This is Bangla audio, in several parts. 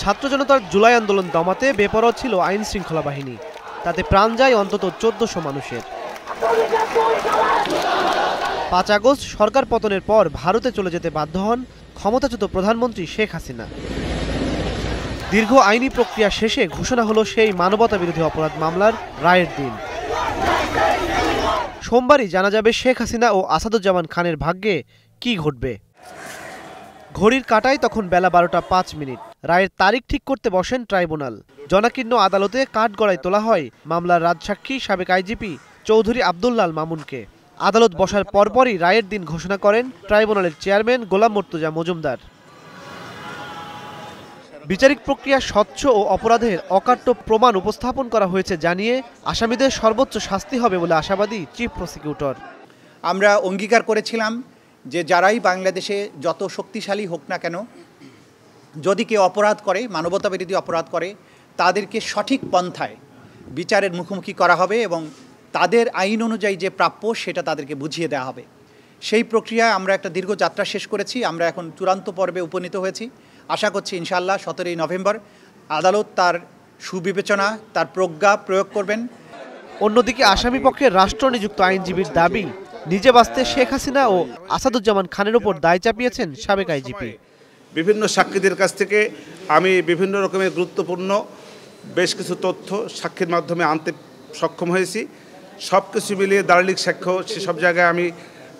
ছাত্র জনতার জুলাই আন্দোলন দমাতে বেপরোয়া ছিল আইন শৃঙ্খলা বাহিনী। তাতে প্রাণ যায় অন্তত ১৪০০ মানুষের। ৫ আগস্ট সরকার পতনের পর ভারতে চলে যেতে বাধ্য হন ক্ষমতাচ্যুত প্রধানমন্ত্রী শেখ হাসিনা। দীর্ঘ আইনি প্রক্রিয়া শেষে ঘোষণা হলো সেই মানবতা বিরোধী অপরাধ মামলার রায়ের দিন। সোমবারই জানা যাবে শেখ হাসিনা ও আসাদুজ্জামান খানের ভাগ্যে কি ঘটবে। ঘড়ির কাঁটায় তখন বেলা ১২টা ৫ মিনিট। রায়ের তারিখ ঠিক করতে বসেন ট্রাইব্যুনাল। জনাকীর্ণ আদালতে কাঠগড়ায় তোলা হয় মামলার রাজসাক্ষী সাবেক আইজিপি চৌধুরী আব্দুল্লাল মামুনকে। আদালত বসার পরপরই রায়ের দিন ঘোষণা করেন ট্রাইব্যুনালের চেয়ারম্যান গোলাম মর্তুজা মজুমদার। বিচারিক প্রক্রিয়া স্বচ্ছ ও অপরাধের অকাট্য প্রমাণ উপস্থাপন করা হয়েছে জানিয়ে আসামিদের সর্বোচ্চ শাস্তি হবে বলে আশাবাদী চিফ প্রসিকিউটর। আমরা অঙ্গীকার করেছিলাম যে যারাই বাংলাদেশে যত শক্তিশালী হোক না কেন, যদি কেউ অপরাধ করে, মানবতা বিরোধী অপরাধ করে, তাদেরকে সঠিক পন্থায় বিচারের মুখোমুখি করা হবে এবং তাদের আইন অনুযায়ী যে প্রাপ্য সেটা তাদেরকে বুঝিয়ে দেওয়া হবে। সেই প্রক্রিয়ায় আমরা একটা দীর্ঘ যাত্রা শেষ করেছি। আমরা এখন চূড়ান্ত পর্বে উপনীত হয়েছি। আশা করছি ইনশাআল্লাহ 17ই নভেম্বর আদালত তার সুবিবেচনা, তার প্রজ্ঞা প্রয়োগ করবেন। অন্যদিকে আসামি পক্ষে রাষ্ট্র নিযুক্ত আইনজীবীর দাবি, নিজে বাঁচতে শেখ হাসিনা ও আসাদুজ্জামান খানের উপর দায় চাপিয়েছেন সাবেক আইজিপি। বিভিন্ন সাক্ষীদের কাছ থেকে আমি বিভিন্ন রকমের গুরুত্বপূর্ণ বেশ কিছু তথ্য সাক্ষীর মাধ্যমে আনতে সক্ষম হয়েছি। সব কিছু মিলিয়ে দালিলিক সাক্ষ্য সেসব জায়গায় আমি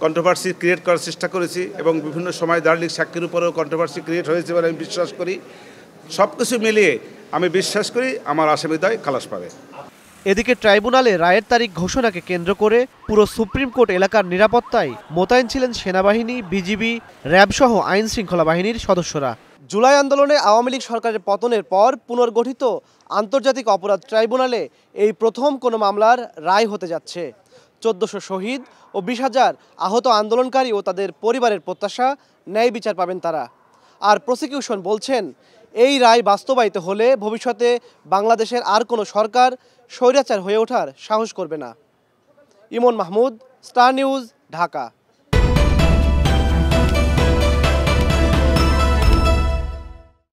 কন্ট্রোভার্সি ক্রিয়েট করার চেষ্টা করেছি এবং বিভিন্ন সময় দালিলিক সাক্ষীর উপরেও কন্ট্রোভার্সি ক্রিয়েট হয়েছে বলে আমি বিশ্বাস করি। সব কিছু মিলিয়ে আমি বিশ্বাস করি আমার আসামিদ্বয় খালাস পাবে। এদিকে ট্রাইব্যুনালে রায়ের তারিখ ঘোষণাকে কেন্দ্র করে পুরো সুপ্রিম কোর্ট এলাকার নিরাপত্তায় মোতায়েন ছিলেন সেনাবাহিনী, বিজিবি, র্যাব সহ আইন শৃঙ্খলা বাহিনীর সদস্যরা। জুলাই আন্দোলনে আওয়ামী লীগ সরকারের পতনের পর পুনর্গঠিত আন্তর্জাতিক অপরাধ ট্রাইব্যুনালে এই প্রথম কোনো মামলার রায় হতে যাচ্ছে। ১৪০০ শহীদ ও ২০,০০০ আহত আন্দোলনকারী ও তাদের পরিবারের প্রত্যাশা, ন্যায় বিচার পাবেন তারা। আর প্রসিকিউশন বলছেন, এই রায় বাস্তবায়িত হলে ভবিষ্যতে বাংলাদেশের আর কোনো সরকার স্বৈরাচার হয়ে ওঠার সাহস করবে না। ইমন মাহমুদ, স্টার নিউজ, ঢাকা।